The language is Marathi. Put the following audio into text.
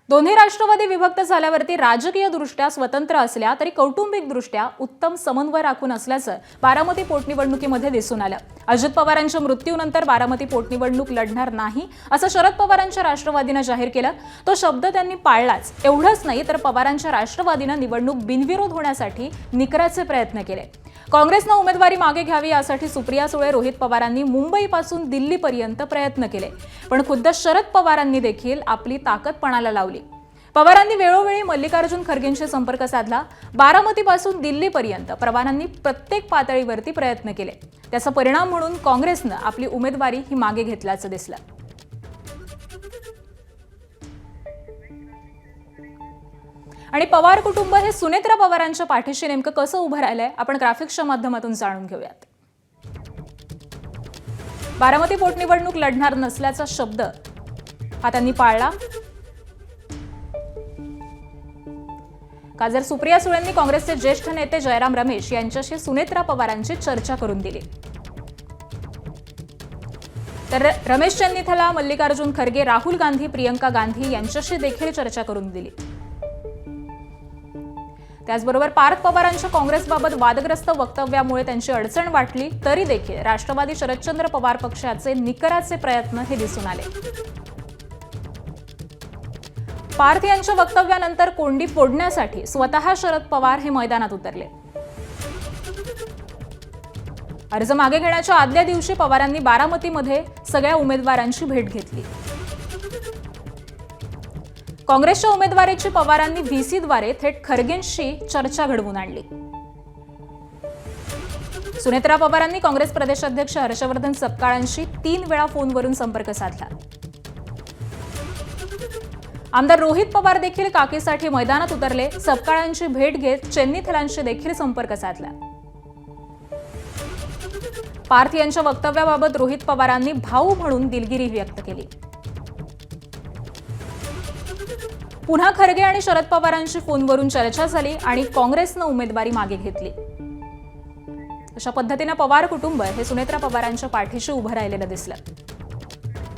दोन्ही राष्ट्रवादी विभक्त झाल्यावरती राजकीय दृष्ट्या स्वतंत्र असल्या तरी कौटुंबिक दृष्ट्या उत्तम समन्वय राखून असल्याचं बारामती पोटनिवडणुकीमध्ये दिसून आलं। अजित पवारांच्या मृत्यूनंतर बारामती पोटनिवडणूक लढणार नाही असं शरद पवारांच्या राष्ट्रवादीने जाहीर केलं। तो शब्द त्यांनी पाळलाच। एवढंच नाही तर पवारांच्या राष्ट्रवादीने निवडणूक बिनविरोध होण्यासाठी निकराचे प्रयत्न केले। काँग्रेसने उमेदवारी मागे घ्यावी यासाठी सुप्रिया सुळे, रोहित पवारांनी मुंबईपासून दिल्लीपर्यंत प्रयत्न केले, पण खुद्द शरद पवारांनी देखील आपली ताकद पणाला लावली। पवारांनी वेळोवेळी मल्लिकार्जुन खरगेंशी संपर्क साधला। बारामतीपासून दिल्लीपर्यंत पवारांनी प्रत्येक पातळीवरती प्रयत्न केले। त्याचा परिणाम म्हणून काँग्रेसने आपली उमेदवारी ही मागे घेतल्याचं दिसलं। आणि पवार कुटुंब हे सुनेत्रा पवारांच्या पाठीशी नेमकं कसं उभं राहिलंय आपण ग्राफिक्सच्या माध्यमातून जाणून घेऊयात। बारामती पोटनिवडणूक लढणार नसल्याचा शब्द हा त्यांनी पाळला। खासदार सुप्रिया सुळेंनी काँग्रेसचे ज्येष्ठ नेते जयराम रमेश यांच्याशी सुनेत्रा पवारांची चर्चा करून दिली। तर रमेश चन्नीथला, मल्लिकार्जुन खरगे, राहुल गांधी, प्रियंका गांधी यांच्याशी देखील चर्चा करून दिली। त्याचबरोबर पार्थ पवारांच्या काँग्रेसबाबत वादग्रस्त वक्तव्यामुळे त्यांची अडचण वाटली तरी देखील राष्ट्रवादी शरदचंद्र पवार पक्षाचे निकराचे प्रयत्न हे दिसून आले। पार्थ यांच्या वक्तव्यानंतर कोंडी फोडण्यासाठी स्वतः शरद पवार हे मैदानात उतरले। अर्ज मागे घेण्याच्या आदल्या दिवशी पवारांनी बारामतीमध्ये सगळ्या उमेदवारांची भेट घेतली। काँग्रेसच्या उमेदवारीची पवारांनी व्हीसीद्वारे थेट खरगेंशी चर्चा घडवून आणली। सुनेत्रा पवारांनी काँग्रेस प्रदेशाध्यक्ष हर्षवर्धन सपकाळांशी 3 वेळा फोनवरून संपर्क साधला। आमदार रोहित पवार देखील काकीसाठी मैदानात उतरले। सपकाळांची भेट घेत चन्नीथलांशी देखील संपर्क साधला। पार्थ यांच्या वक्तव्याबाबत रोहित पवारांनी भाऊ म्हणून दिलगिरी व्यक्त केली। पुन्हा खरगे आणि शरद पवारांशी फोनवरून चर्चा झाली आणि काँग्रेसने उमेदवारी मागे घेतली। अशा पद्धतीने पवार कुटुंब हे सुनेत्रा पवारांच्या पाठीशी उभं राहिलेलं दिसलं।